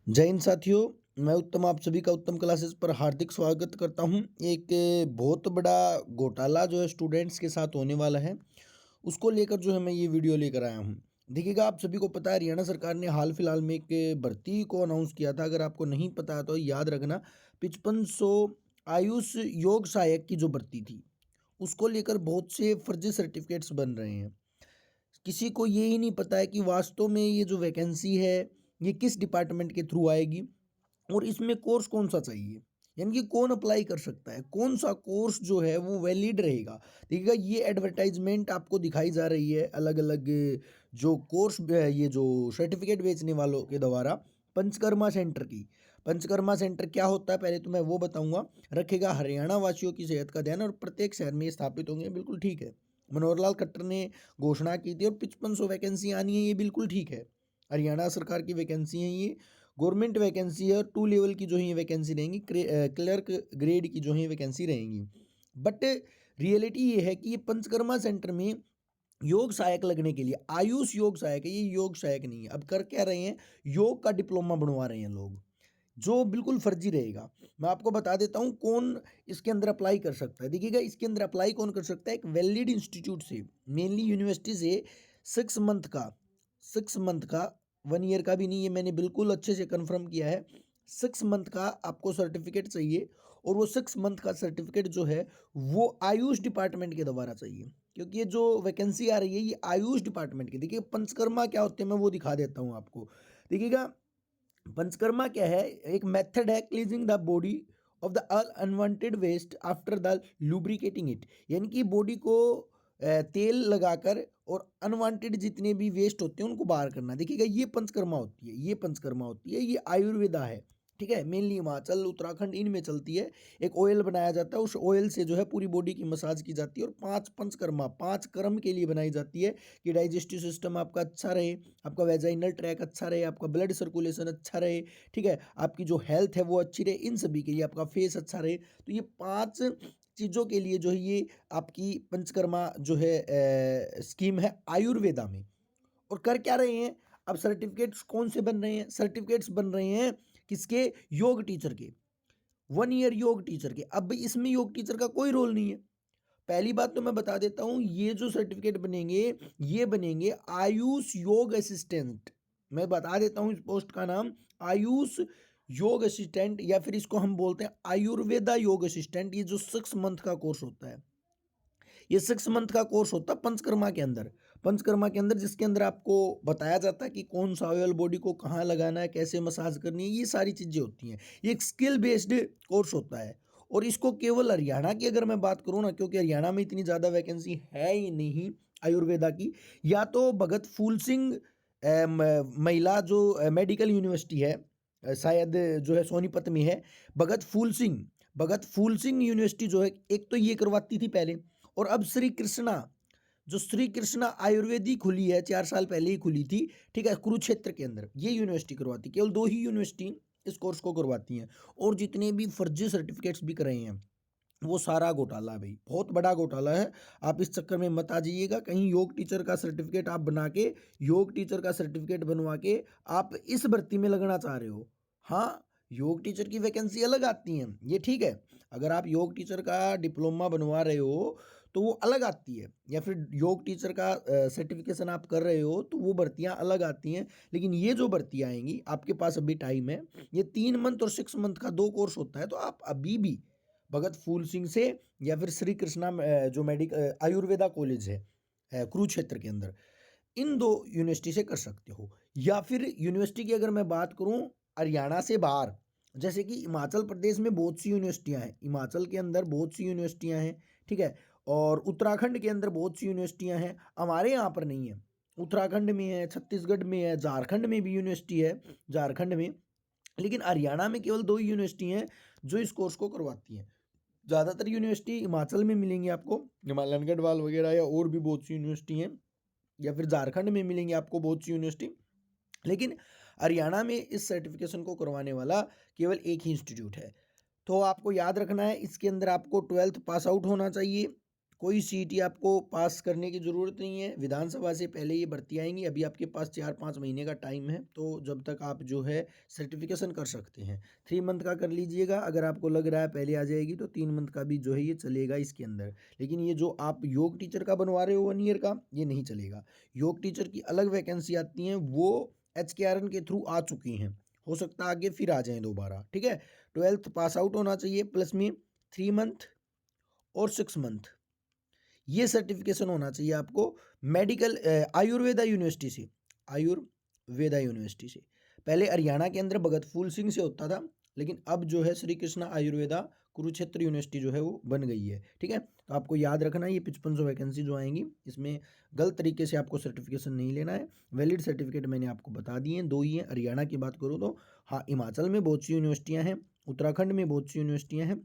जय हिंद साथियों। मैं उत्तम आप सभी का उत्तम क्लासेस पर हार्दिक स्वागत करता हूं। एक बहुत बड़ा घोटाला जो है स्टूडेंट्स के साथ होने वाला है, उसको लेकर जो है मैं ये वीडियो लेकर आया हूं। देखिएगा, आप सभी को पता है हरियाणा सरकार ने हाल फिलहाल में एक भर्ती को अनाउंस किया था। अगर आपको नहीं पता है तो याद रखना, 5500 आयुष योग सहायक की जो भर्ती थी, उसको लेकर बहुत से फर्जी सर्टिफिकेट्स बन रहे हैं। किसी को ये ही नहीं पता है कि वास्तव में ये जो वैकेंसी है, ये किस डिपार्टमेंट के थ्रू आएगी और इसमें कोर्स कौन सा चाहिए, यानी कि कौन अप्लाई कर सकता है, कौन सा कोर्स जो है वो वैलिड रहेगा। देखिएगा, ये एडवर्टाइजमेंट आपको दिखाई जा रही है अलग अलग जो कोर्स, ये जो सर्टिफिकेट बेचने वालों के द्वारा। पंचकर्मा सेंटर की, पंचकर्मा सेंटर क्या होता है पहले तो मैं वो बताऊंगा। रखेगा हरियाणा वासियों की सेहत का ध्यान और प्रत्येक शहर में ये स्थापित होंगे, बिल्कुल ठीक है। मनोहर लाल खट्टर ने घोषणा की थी और 5500 वैकेंसी आनी है, ये बिल्कुल ठीक है। हरियाणा सरकार की वैकेंसी है ये, गवर्नमेंट वैकेंसी है और 2 लेवल की जो है ये वैकेंसी रहेंगी, क्लर्क ग्रेड की जो है वैकेंसी रहेंगी। बट रियलिटी ये है कि ये पंचकर्मा सेंटर में योग सहायक लगने के लिए, आयुष योग सहायक है, ये योग सहायक नहीं है। अब कर क्या रहे हैं, योग का डिप्लोमा बनवा रहे हैं लोग, जो बिल्कुल फर्जी रहेगा। मैं आपको बता देता हूँ कौन इसके अंदर अप्लाई कर सकता है। देखिएगा, इसके अंदर अप्लाई कौन कर सकता है, एक वैलिड इंस्टीट्यूट से, मेनली यूनिवर्सिटी से 6 मंथ का, 6 मंथ का, 1 ईयर का भी नहीं, ये मैंने बिल्कुल अच्छे से कंफर्म किया है। 6 मंथ का आपको सर्टिफिकेट चाहिए और वो 6 मंथ का सर्टिफिकेट जो है वो आयुष डिपार्टमेंट के द्वारा चाहिए, क्योंकि ये जो वैकेंसी आ रही है ये आयुष डिपार्टमेंट की। देखिए, पंचकर्मा क्या होते हैं मैं वो दिखा देता हूँ आपको। देखिएगा, पंचकर्मा क्या है, एक मेथड है cleansing the body of the unwanted waste after the lubricating it, यानी कि बॉडी को तेल लगाकर और अनवांटेड जितने भी वेस्ट होते हैं उनको बाहर करना। देखिएगा, ये पंचकर्मा होती है, ये पंचकर्मा होती है, ये आयुर्वेदा है। ठीक है, मेनली हिमाचल उत्तराखंड इनमें चलती है। एक ऑयल बनाया जाता है, उस ऑयल से जो है पूरी बॉडी की मसाज की जाती है और 5 पंचकर्मा, 5 कर्म के लिए बनाई जाती है कि डाइजेस्टिव सिस्टम आपका अच्छा रहे, आपका वेजाइनल ट्रैक अच्छा रहे, आपका ब्लड सर्कुलेशन अच्छा रहे, ठीक है, आपकी जो हेल्थ है वो अच्छी रहे, इन सभी के लिए, आपका फेस अच्छा रहे। तो ये 5 चीज़ों के लिए जो है ये आपकी पंचकर्मा जो है स्कीम है आयुर्वेदा में। और कर क्या रहे हैं, अब सर्टिफिकेट्स कौन से बन रहे हैं, सर्टिफिकेट्स बन रहे हैं किसके, योग टीचर के, 1 ईयर योग टीचर के। अब इसमें योग टीचर का कोई रोल नहीं है। पहली बात तो मैं बता देता हूं, ये जो सर्टिफिकेट बनेंगे ये बनेंगे आयुष योग असिस्टेंट। मैं बता देता हूं इस पोस्ट का नाम, आयुष योग असिस्टेंट, या फिर इसको हम बोलते हैं आयुर्वेदा योग असिस्टेंट। ये जो 6 मंथ का कोर्स होता है, ये 6 मंथ का कोर्स होता है पंचकर्मा के अंदर। पंचकर्मा के अंदर जिसके अंदर आपको बताया जाता है कि कौन सा ऑयल बॉडी को कहाँ लगाना है, कैसे मसाज करनी है, ये सारी चीज़ें होती हैं। ये एक स्किल बेस्ड कोर्स होता है और इसको केवल हरियाणा की अगर मैं बात करूँ ना, क्योंकि हरियाणा में इतनी ज़्यादा वैकेंसी है ही नहीं आयुर्वेदा की, या तो भगत फूल सिंह महिला जो मेडिकल यूनिवर्सिटी है, शायद जो है सोनीपत में है, भगत फूल सिंह यूनिवर्सिटी जो है, एक तो ये करवाती थी पहले। और अब श्री कृष्णा, जो श्री कृष्णा आयुर्वेदिक खुली है, 4 साल पहले ही खुली थी, ठीक है, कुरुक्षेत्र के अंदर, ये यूनिवर्सिटी करवाती, केवल 2 ही यूनिवर्सिटी इस कोर्स को करवाती हैं। और जितने भी फर्जी सर्टिफिकेट्स बिक रहे हैं वो सारा घोटाला है भाई, बहुत बड़ा घोटाला है। आप इस चक्कर में मत आ जाइएगा, कहीं योग टीचर का सर्टिफिकेट आप बना के, योग टीचर का सर्टिफिकेट बनवा के आप इस भर्ती में लगना चाह रहे हो। हाँ, योग टीचर की वैकेंसी अलग आती हैं, ये ठीक है। अगर आप योग टीचर का डिप्लोमा बनवा रहे हो तो वो अलग आती है, या फिर योग टीचर का सर्टिफिकेशन आप कर रहे हो तो वो भर्तियां अलग आती हैं। लेकिन ये जो भर्तियां आएंगी, आपके पास अभी टाइम है, ये 3 मंथ और 6 मंथ का 2 कोर्स होता है, तो आप अभी भी भगत फूल सिंह से, या फिर श्री कृष्णा जो आयुर्वेदा कॉलेज है कुरुक्षेत्र के अंदर, इन 2 यूनिवर्सिटी से कर सकते हो। या फिर यूनिवर्सिटी की अगर मैं बात करूं हरियाणा से बाहर, जैसे कि हिमाचल प्रदेश में बहुत सी यूनिवर्सिटियां हैं, हिमाचल के अंदर बहुत सी यूनिवर्सिटियां हैं, ठीक है, और उत्तराखंड के अंदर बहुत सी यूनिवर्सिटियां हैं, हमारे यहाँ पर नहीं है। उत्तराखंड में है, छत्तीसगढ़ में है, झारखंड में भी यूनिवर्सिटी है, झारखंड में। लेकिन हरियाणा में केवल 2 ही यूनिवर्सिटी हैं जो इस कोर्स को करवाती हैं। ज़्यादातर यूनिवर्सिटी हिमाचल में मिलेंगी आपको, हिमालयन गढ़वाल वगैरह, या और भी बहुत सी यूनिवर्सिटी हैं, या फिर झारखंड में मिलेंगी आपको बहुत सी यूनिवर्सिटी। लेकिन हरियाणा में इस सर्टिफिकेशन को करवाने वाला केवल एक ही इंस्टीट्यूट है। तो आपको याद रखना है, इसके अंदर आपको 12th पास आउट होना चाहिए, कोई सीईटी आपको पास करने की ज़रूरत नहीं है, विधानसभा से पहले ये भर्ती आएंगी। अभी आपके पास 4-5 महीने का टाइम है, तो जब तक आप जो है सर्टिफिकेशन कर सकते हैं। 3 मंथ का कर लीजिएगा, अगर आपको लग रहा है पहले आ जाएगी तो 3 मंथ का भी जो है ये चलेगा इसके अंदर। लेकिन ये जो आप योग टीचर का बनवा रहे हो 1 ईयर का, ये नहीं चलेगा। योग टीचर की अलग वैकेंसी आती हैं, वो HKRN के थ्रू आ चुकी हैं, हो सकता है आगे फिर आ जाएँ दोबारा, ठीक है। 12th पास आउट होना चाहिए, प्लस में 3 मंथ और 6 मंथ ये सर्टिफिकेशन होना चाहिए आपको मेडिकल आयुर्वेदा यूनिवर्सिटी से। आयुर्वेदा यूनिवर्सिटी से पहले हरियाणा के अंदर भगत फूल सिंह से होता था, लेकिन अब जो है श्री कृष्णा आयुर्वेदा कुरुक्षेत्र यूनिवर्सिटी जो है वो बन गई है, ठीक है। तो आपको याद रखना, ये 5500 वैकेंसी जो आएंगी इसमें गलत तरीके से आपको सर्टिफिकेशन नहीं लेना है। वैलिड सर्टिफिकेट मैंने आपको बता दिए हैं, 2 ही हैं। हरियाणा की बात करूँ तो हाँ, हिमाचल में बहुत सी यूनिवर्सिटियाँ हैं, उत्तराखंड में बहुत सी यूनिवर्सिटियाँ हैं।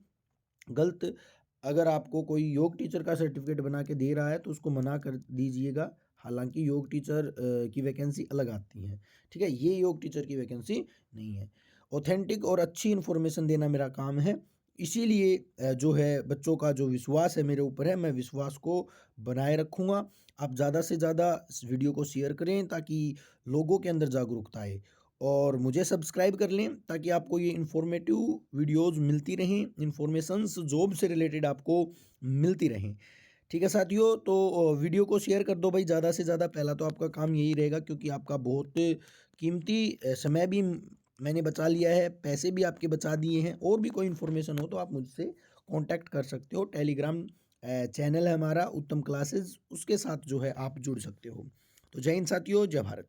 गलत अगर आपको कोई योग टीचर का सर्टिफिकेट बना के दे रहा है तो उसको मना कर दीजिएगा। हालांकि योग टीचर की वैकेंसी अलग आती है, ठीक है, ये योग टीचर की वैकेंसी नहीं है। ऑथेंटिक और अच्छी इन्फॉर्मेशन देना मेरा काम है, इसीलिए जो है बच्चों का जो विश्वास है मेरे ऊपर है, मैं विश्वास को बनाए रखूँगा। आप ज़्यादा से ज़्यादा इस वीडियो को शेयर करें ताकि लोगों के अंदर जागरूकता आए, और मुझे सब्सक्राइब कर लें ताकि आपको ये इन्फॉर्मेटिव वीडियोज़ मिलती रहें, इन्फॉर्मेशंस जॉब से रिलेटेड आपको मिलती रहें, ठीक है साथियों। तो वीडियो को शेयर कर दो भाई ज़्यादा से ज़्यादा। पहला तो आपका काम यही रहेगा, क्योंकि आपका बहुत कीमती समय भी मैंने बचा लिया है, पैसे भी आपके बचा दिए हैं। और भी कोई इन्फॉर्मेशन हो तो आप मुझसे कांटेक्ट कर सकते हो। टेलीग्राम चैनल है हमारा उत्तम क्लासेस, उसके साथ जो है आप जुड़ सकते हो। तो जय हिंद साथियों, जय भारत।